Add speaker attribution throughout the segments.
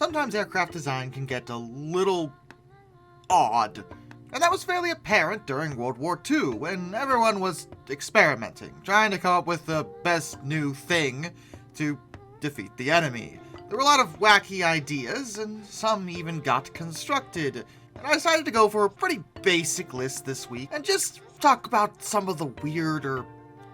Speaker 1: sometimes aircraft design can get a little odd. And that was fairly apparent during World War II, when everyone was experimenting, trying to come up with the best new thing to defeat the enemy. There were a lot of wacky ideas, and some even got constructed. And I decided to go for a pretty basic list this week, and just talk about some of the weirder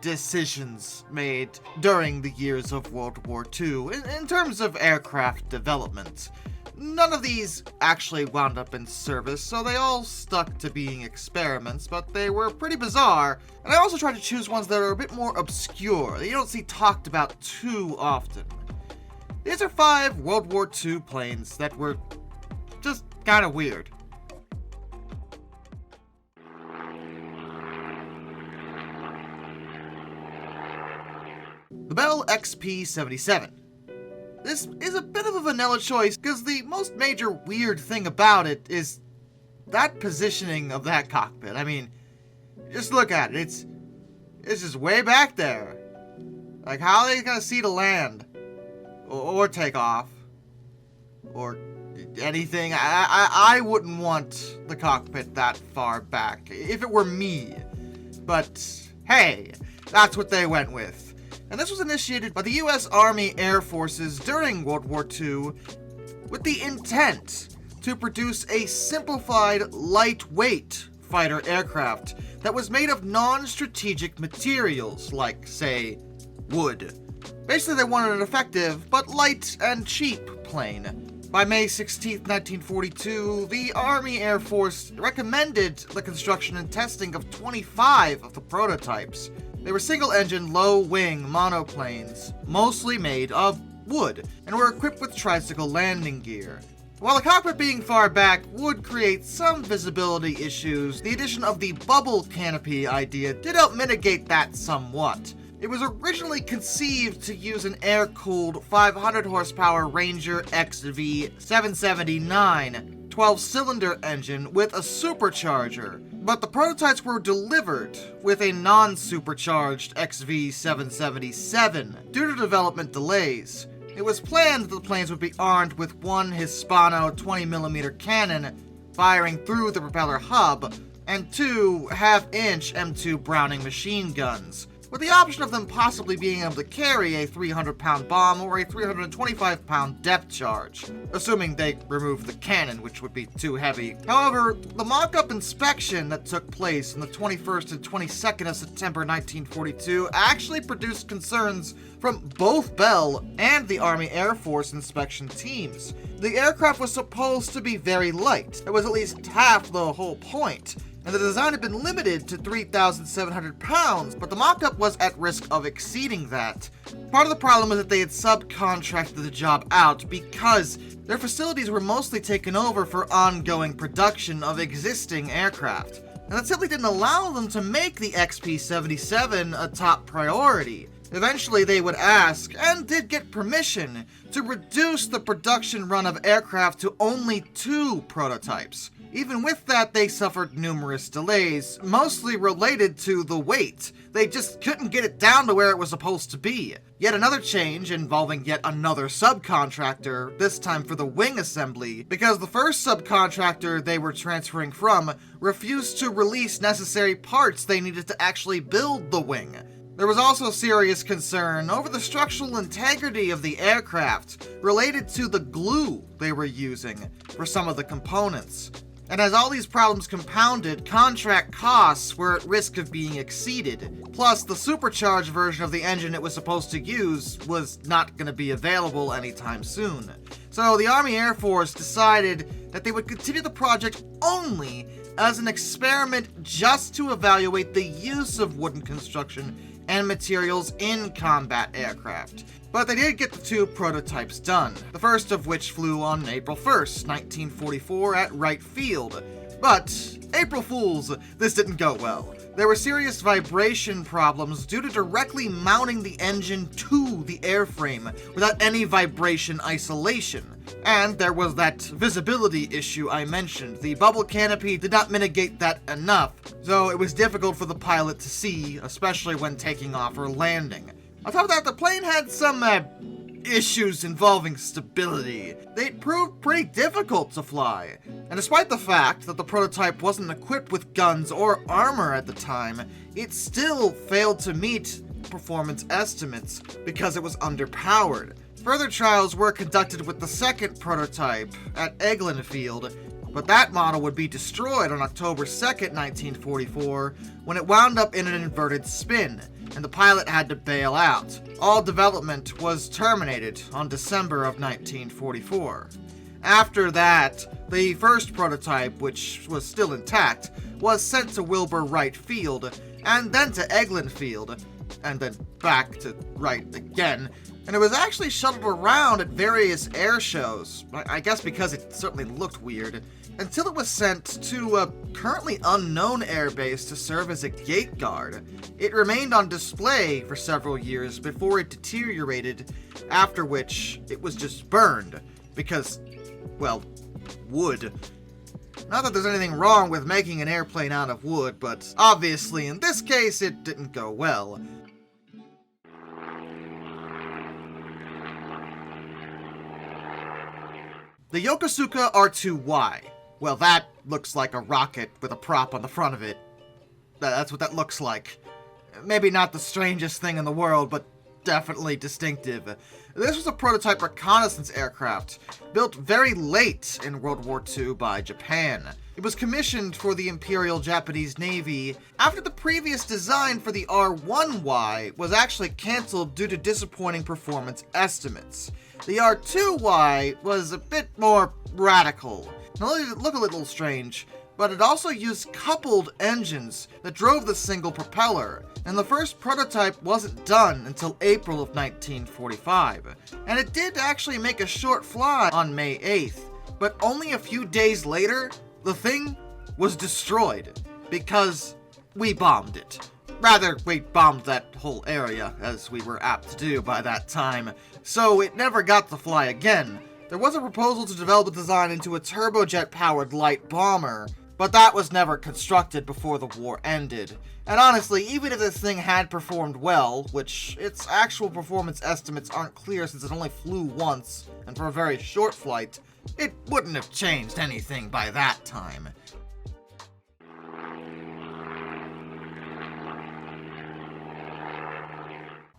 Speaker 1: decisions made during the years of World War II in terms of aircraft development. None of these actually wound up in service, so they all stuck to being experiments, but they were pretty bizarre, and I also tried to choose ones that are a bit more obscure, that you don't see talked about too often. These are 5 World War II planes that were just kind of weird. The Bell XP-77. This is a bit of a vanilla choice, because the most major weird thing about it is that positioning of that cockpit. I mean, just look at it. It's just way back there. Like, how are they gonna see to land? Or take off? Or anything? I wouldn't want the cockpit that far back, if it were me. But, hey, that's what they went with. And this was initiated by the U.S. Army Air Forces during World War II with the intent to produce a simplified, lightweight fighter aircraft that was made of non-strategic materials like, say, wood. Basically, they wanted an effective but light and cheap plane. By May 16, 1942, the Army Air Force recommended the construction and testing of 25 of the prototypes. They were single-engine, low-wing monoplanes, mostly made of wood, and were equipped with tricycle landing gear. While the cockpit being far back would create some visibility issues, the addition of the bubble canopy idea did help mitigate that somewhat. It was originally conceived to use an air-cooled 500-horsepower Ranger XV-779 12-cylinder engine with a supercharger, but the prototypes were delivered with a non-supercharged XV-777 due to development delays. It was planned that the planes would be armed with one Hispano 20mm cannon firing through the propeller hub and 2 half-inch M2 Browning machine guns, with the option of them possibly being able to carry a 300-pound bomb or a 325-pound depth charge, assuming they removed the cannon, which would be too heavy. However, the mock-up inspection that took place on the 21st and 22nd of September 1942 actually produced concerns from both Bell and the Army Air Force inspection teams. The aircraft was supposed to be very light. It was at least half the whole point, and the design had been limited to 3,700 pounds, but the mock-up was at risk of exceeding that. Part of the problem was that they had subcontracted the job out because their facilities were mostly taken over for ongoing production of existing aircraft, and that simply didn't allow them to make the XP-77 a top priority. Eventually they would ask, and did get permission, to reduce the production run of aircraft to only 2 prototypes. Even with that, they suffered numerous delays, mostly related to the weight. They just couldn't get it down to where it was supposed to be. Yet another change involving yet another subcontractor, this time for the wing assembly, because the first subcontractor they were transferring from refused to release necessary parts they needed to actually build the wing. There was also serious concern over the structural integrity of the aircraft related to the glue they were using for some of the components. And as all these problems compounded, contract costs were at risk of being exceeded. Plus, the supercharged version of the engine it was supposed to use was not going to be available anytime soon. So the Army Air Force decided that they would continue the project only as an experiment just to evaluate the use of wooden construction and materials in combat aircraft. But they did get the 2 prototypes done, the first of which flew on April 1st, 1944 at Wright Field. But, April Fools, this didn't go well. There were serious vibration problems due to directly mounting the engine to the airframe without any vibration isolation. And there was that visibility issue I mentioned. The bubble canopy did not mitigate that enough, so it was difficult for the pilot to see, especially when taking off or landing. On top of that, the plane had some issues involving stability. They proved pretty difficult to fly, and despite the fact that the prototype wasn't equipped with guns or armor at the time, it still failed to meet performance estimates because it was underpowered. Further trials were conducted with the second prototype at Eglin Field, but that model would be destroyed on October 2nd, 1944, when it wound up in an inverted spin, and the pilot had to bail out. All development was terminated on December of 1944. After that, the first prototype, which was still intact, was sent to Wilbur Wright Field, and then to Eglin Field, and then back to Wright again, and it was actually shuttled around at various air shows, I guess because it certainly looked weird, until it was sent to a currently unknown airbase to serve as a gate guard. It remained on display for several years before it deteriorated, after which it was just burned, because, well, wood. Not that there's anything wrong with making an airplane out of wood, but obviously in this case it didn't go well. The Yokosuka R2Y. Well, that looks like a rocket with a prop on the front of it. That's what that looks like. Maybe not the strangest thing in the world, but definitely distinctive. This was a prototype reconnaissance aircraft, built very late in World War II by Japan. It was commissioned for the Imperial Japanese Navy after the previous design for the R1Y was actually cancelled due to disappointing performance estimates. The R2Y was a bit more radical. Not only did it look a little strange, but it also used coupled engines that drove the single propeller, and the first prototype wasn't done until April of 1945. And it did actually make a short fly on May 8th, but only a few days later, the thing was destroyed, because we bombed it. Rather, we bombed that whole area, as we were apt to do by that time, so it never got to fly again. There was a proposal to develop the design into a turbojet-powered light bomber, but that was never constructed before the war ended. And honestly, even if this thing had performed well, which its actual performance estimates aren't clear since it only flew once, and for a very short flight, it wouldn't have changed anything by that time.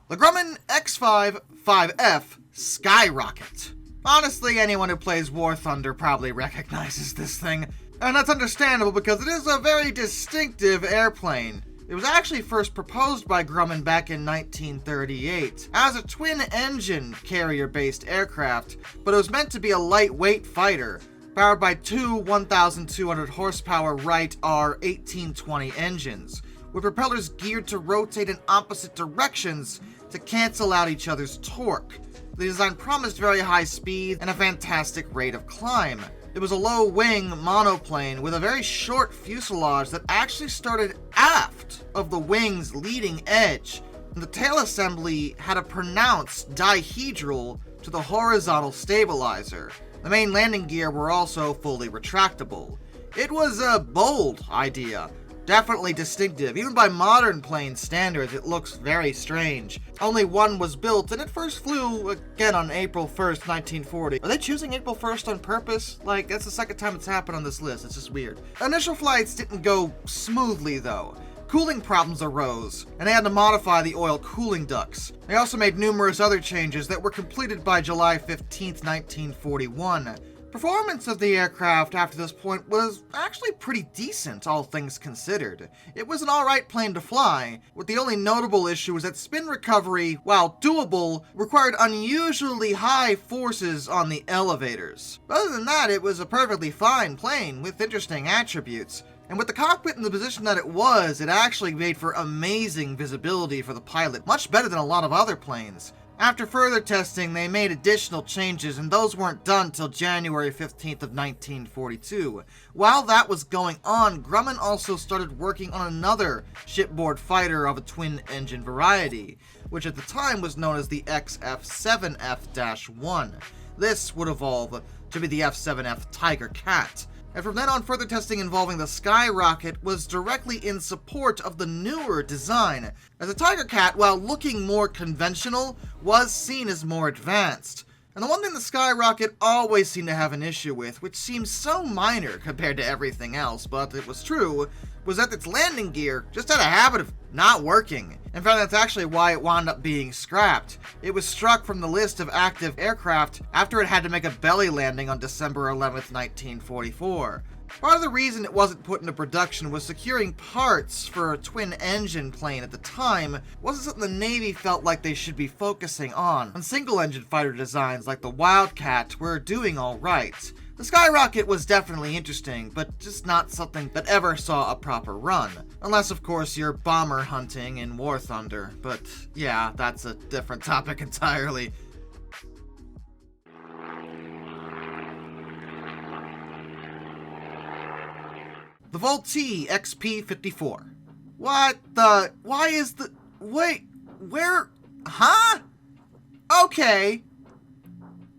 Speaker 1: The Grumman X5-5F Skyrocket. Honestly, anyone who plays War Thunder probably recognizes this thing, and that's understandable because it is a very distinctive airplane. It was actually first proposed by Grumman back in 1938 as a twin-engine carrier-based aircraft, but it was meant to be a lightweight fighter, powered by two 1,200 horsepower Wright R1820 engines, with propellers geared to rotate in opposite directions to cancel out each other's torque. The design promised very high speed and a fantastic rate of climb. It was a low-wing monoplane with a very short fuselage that actually started aft of the wing's leading edge, and the tail assembly had a pronounced dihedral to the horizontal stabilizer. The main landing gear were also fully retractable. It was a bold idea, definitely distinctive. Even by modern plane standards, it looks very strange. Only one was built, and it first flew again on April 1st, 1940. Are they choosing April 1st on purpose? Like, that's the second time it's happened on this list. It's just weird. Initial flights didn't go smoothly, though. Cooling problems arose, and they had to modify the oil cooling ducts. They also made numerous other changes that were completed by July 15th, 1941. Performance of the aircraft after this point was actually pretty decent, all things considered. It was an alright plane to fly, with the only notable issue was that spin recovery, while doable, required unusually high forces on the elevators. Other than that, it was a perfectly fine plane with interesting attributes. And with the cockpit in the position that it was, it actually made for amazing visibility for the pilot, much better than a lot of other planes. After further testing, they made additional changes, and those weren't done till January 15th of 1942. While that was going on, Grumman also started working on another shipboard fighter of a twin-engine variety, which at the time was known as the XF-7F-1. This would evolve to be the F-7F Tiger Cat. And from then on, further testing involving the Skyrocket was directly in support of the newer design, as the Tiger Cat, while looking more conventional, was seen as more advanced. And the one thing the Skyrocket always seemed to have an issue with, which seems so minor compared to everything else, but it was true, was that its landing gear just had a habit of not working. In fact, that's actually why it wound up being scrapped. It was struck from the list of active aircraft after it had to make a belly landing on December 11th, 1944. Part of the reason it wasn't put into production was securing parts for a twin-engine plane at the time wasn't something the Navy felt like they should be focusing on, and single-engine fighter designs like the Wildcat were doing alright. The Skyrocket was definitely interesting, but just not something that ever saw a proper run. Unless, of course, you're bomber hunting in War Thunder, but yeah, that's a different topic entirely. The Vultee XP-54. Wait, where, huh? Okay.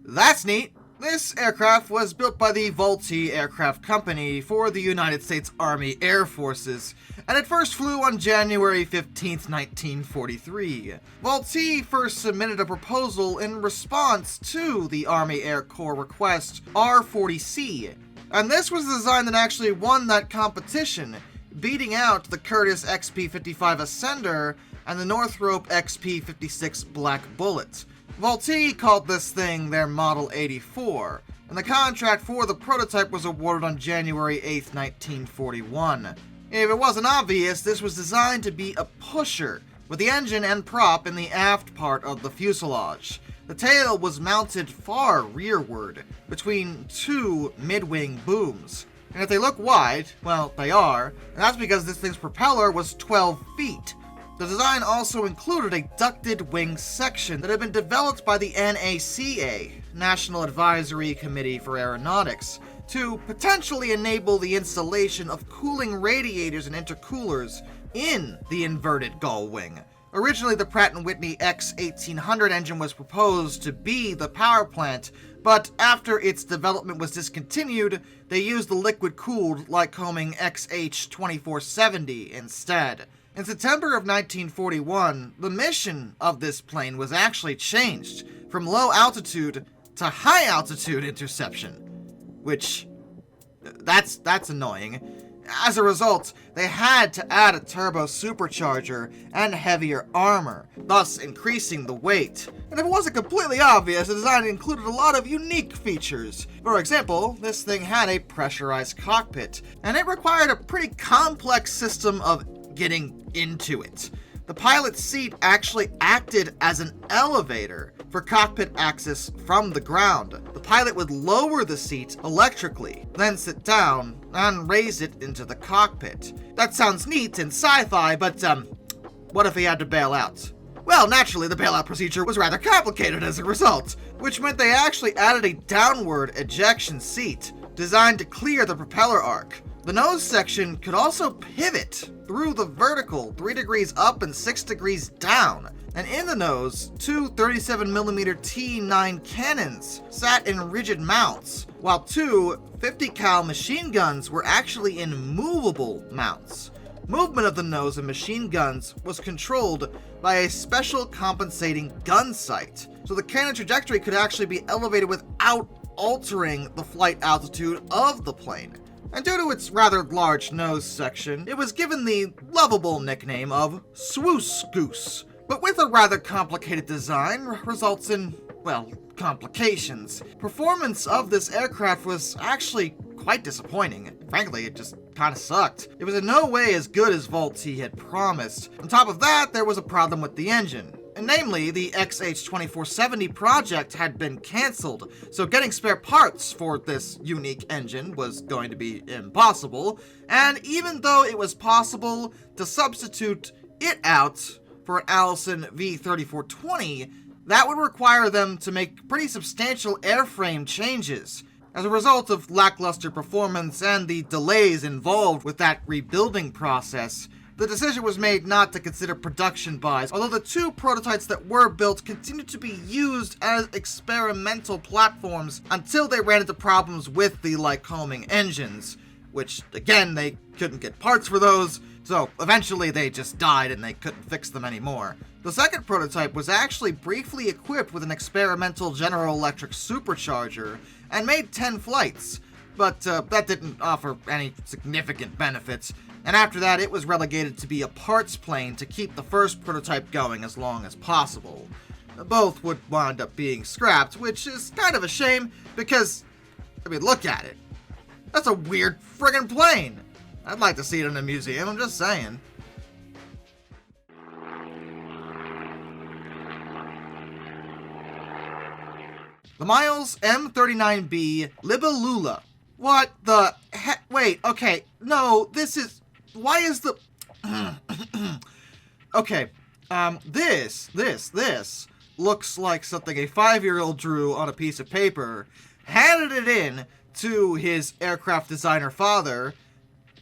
Speaker 1: That's neat. This aircraft was built by the Vultee Aircraft Company for the United States Army Air Forces, and it first flew on January 15, 1943. Vultee first submitted a proposal in response to the Army Air Corps request R-40C, and this was the design that actually won that competition, beating out the Curtiss XP-55 Ascender and the Northrop XP-56 Black Bullet. Vultee called this thing their Model 84, and the contract for the prototype was awarded on January 8, 1941. If it wasn't obvious, this was designed to be a pusher, with the engine and prop in the aft part of the fuselage. The tail was mounted far rearward, between two mid-wing booms. And if they look wide, well, they are, and that's because this thing's propeller was 12 feet. The design also included a ducted wing section that had been developed by the NACA, National Advisory Committee for Aeronautics, to potentially enable the installation of cooling radiators and intercoolers in the inverted gull wing. Originally, the Pratt & Whitney X1800 engine was proposed to be the power plant, but after its development was discontinued, they used the liquid-cooled Lycoming XH2470 instead. In September of 1941, the mission of this plane was actually changed from low altitude to high altitude interception, which that's annoying. As a result, they had to add a turbo supercharger and heavier armor, thus increasing the weight. And if it wasn't completely obvious, the design included a lot of unique features. For example, this thing had a pressurized cockpit, and it required a pretty complex system of getting into it. The pilot's seat actually acted as an elevator for cockpit access from the ground. The pilot would lower the seat electrically, then sit down and raise it into the cockpit. That sounds neat and sci-fi, but what if he had to bail out? Well, naturally, the bailout procedure was rather complicated as a result, which meant they actually added a downward ejection seat designed to clear the propeller arc. The nose section could also pivot through the vertical 3 degrees up and 6 degrees down. And in the nose, two 37mm T9 cannons sat in rigid mounts, while two 50 cal machine guns were actually in movable mounts. Movement of the nose and machine guns was controlled by a special compensating gun sight, so the cannon trajectory could actually be elevated without altering the flight altitude of the plane. And due to its rather large nose section, it was given the lovable nickname of Swoose Goose. But with a rather complicated design results in, well, complications. Performance of this aircraft was actually quite disappointing. Frankly, it just kinda sucked. It was in no way as good as Vultee had promised. On top of that, there was a problem with the engine. And namely, the XH2470 project had been cancelled, so getting spare parts for this unique engine was going to be impossible, and even though it was possible to substitute it out for an Allison V3420, that would require them to make pretty substantial airframe changes. As a result of lackluster performance and the delays involved with that rebuilding process, the decision was made not to consider production buys, although the two prototypes that were built continued to be used as experimental platforms until they ran into problems with the Lycoming engines, which, again, they couldn't get parts for those, so eventually they just died and they couldn't fix them anymore. The second prototype was actually briefly equipped with an experimental General Electric supercharger and made 10 flights, but that didn't offer any significant benefits, and after that it was relegated to be a parts plane to keep the first prototype going as long as possible. Both would wind up being scrapped, which is kind of a shame because, I mean, look at it. That's a weird friggin' plane. I'd like to see it in a museum, I'm just saying. The Miles M39B Libellula. What the heck? Wait, okay, no, this is... Why is the... Okay, this looks like something a 5-year-old drew on a piece of paper, handed it in to his aircraft designer father,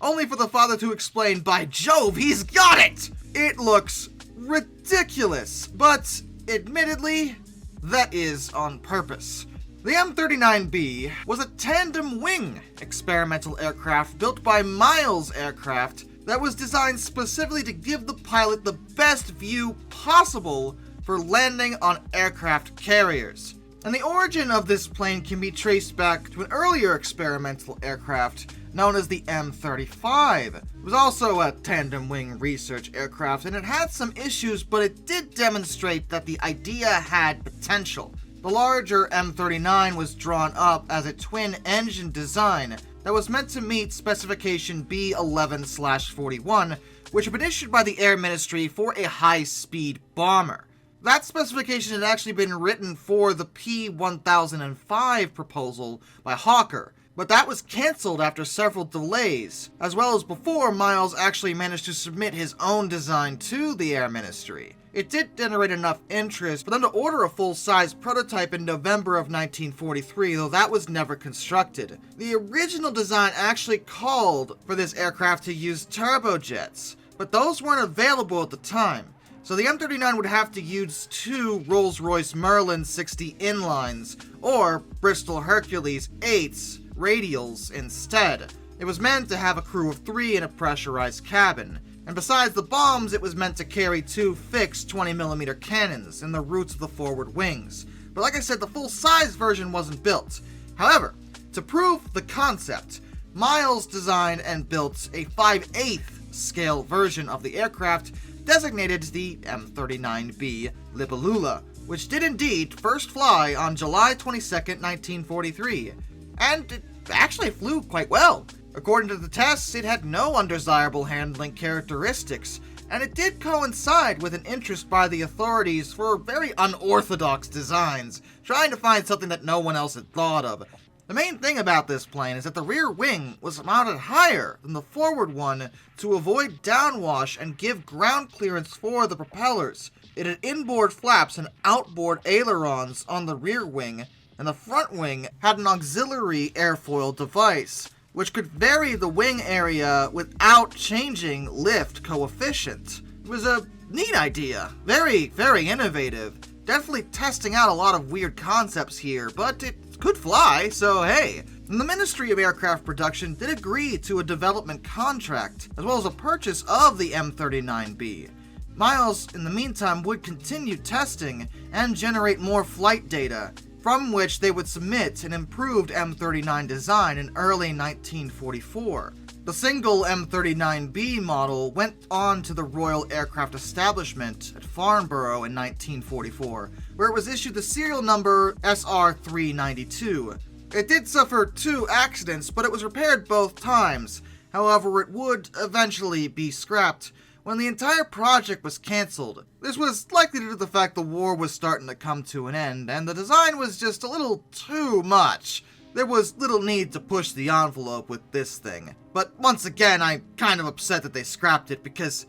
Speaker 1: only for the father to explain, by Jove, he's got it! It looks ridiculous, but admittedly, that is on purpose. The M39B was a tandem wing experimental aircraft built by Miles Aircraft that was designed specifically to give the pilot the best view possible for landing on aircraft carriers. And the origin of this plane can be traced back to an earlier experimental aircraft known as the M35. It was also a tandem wing research aircraft, and it had some issues, but it did demonstrate that the idea had potential. The larger M39 was drawn up as a twin-engine design that was meant to meet specification B11/41, which had been issued by the Air Ministry for a high-speed bomber. That specification had actually been written for the P1005 proposal by Hawker, but that was cancelled after several delays, as well as before Miles actually managed to submit his own design to the Air Ministry. It did generate enough interest for them to order a full-size prototype in November of 1943, though that was never constructed. The original design actually called for this aircraft to use turbojets, but those weren't available at the time. So the M39 would have to use two Rolls-Royce Merlin 60 inlines, or Bristol Hercules 8s radials instead. It was meant to have a crew of 3 in a pressurized cabin, and besides the bombs, it was meant to carry 2 fixed 20mm cannons in the roots of the forward wings. But like I said, the full-size version wasn't built. However, to prove the concept, Miles designed and built a 5/8 scale version of the aircraft, designated the M39B Libellula, which did indeed first fly on July 22nd, 1943, and it actually flew quite well. According to the tests, it had no undesirable handling characteristics, and it did coincide with an interest by the authorities for very unorthodox designs, trying to find something that no one else had thought of. The main thing about this plane is that the rear wing was mounted higher than the forward one to avoid downwash and give ground clearance for the propellers. It had inboard flaps and outboard ailerons on the rear wing, and the front wing had an auxiliary airfoil device, which could vary the wing area without changing lift coefficient. It was a neat idea. Very, very innovative. Definitely testing out a lot of weird concepts here, but it could fly, so hey. And the Ministry of Aircraft Production did agree to a development contract, as well as a purchase of the M39B. Miles, in the meantime, would continue testing and generate more flight data, from which they would submit an improved M39 design in early 1944. The single M39B model went on to the Royal Aircraft Establishment at Farnborough in 1944, where it was issued the serial number SR392. It did suffer 2 accidents, but it was repaired both times. However, it would eventually be scrapped when the entire project was cancelled. This was likely due to the fact the war was starting to come to an end, and the design was just a little too much. There was little need to push the envelope with this thing. But once again, I'm kind of upset that they scrapped it, because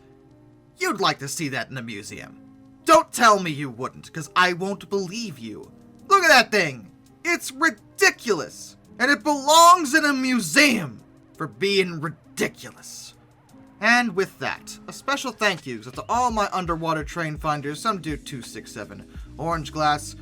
Speaker 1: you'd like to see that in a museum. Don't tell me you wouldn't, because I won't believe you. Look at that thing! It's ridiculous! And it belongs in a museum for being ridiculous. And with that, a special thank you to all my underwater train finders, some dude 267, Orange Glass,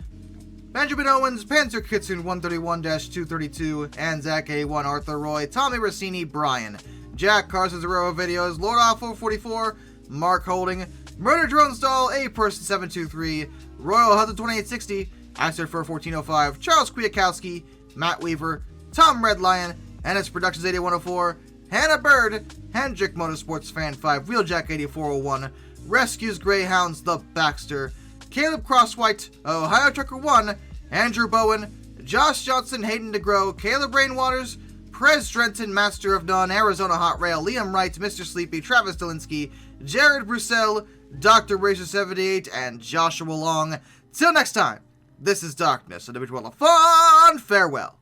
Speaker 1: Benjamin Owens, Panzer Kitsune 131-232, and Zach A1, Arthur Roy, Tommy Rossini, Brian, Jack Carson Zero Videos, Lord Off 444, Mark Holding, Murder Drone Stall, A Person 723, Royal Hudson 2860, Axter for 1405, Charles Kwiatkowski, Matt Weaver, Tom Red Lion, Ennis Productions 8104, Hannah Bird, Hendrick Motorsports Fan 5, Wheeljack 8401, Rescues Greyhounds, The Baxter, Caleb Crosswhite, Ohio Trucker 1, Andrew Bowen, Josh Johnson, Hayden DeGrow, Caleb Rainwaters, Prez Drenton, Master of None, Arizona Hot Rail, Liam Wright, Mr. Sleepy, Travis Delinsky, Jared Brussel, Dr. Racer78, and Joshua Long. Till next time, this is Darkness, and a bit of fun, farewell.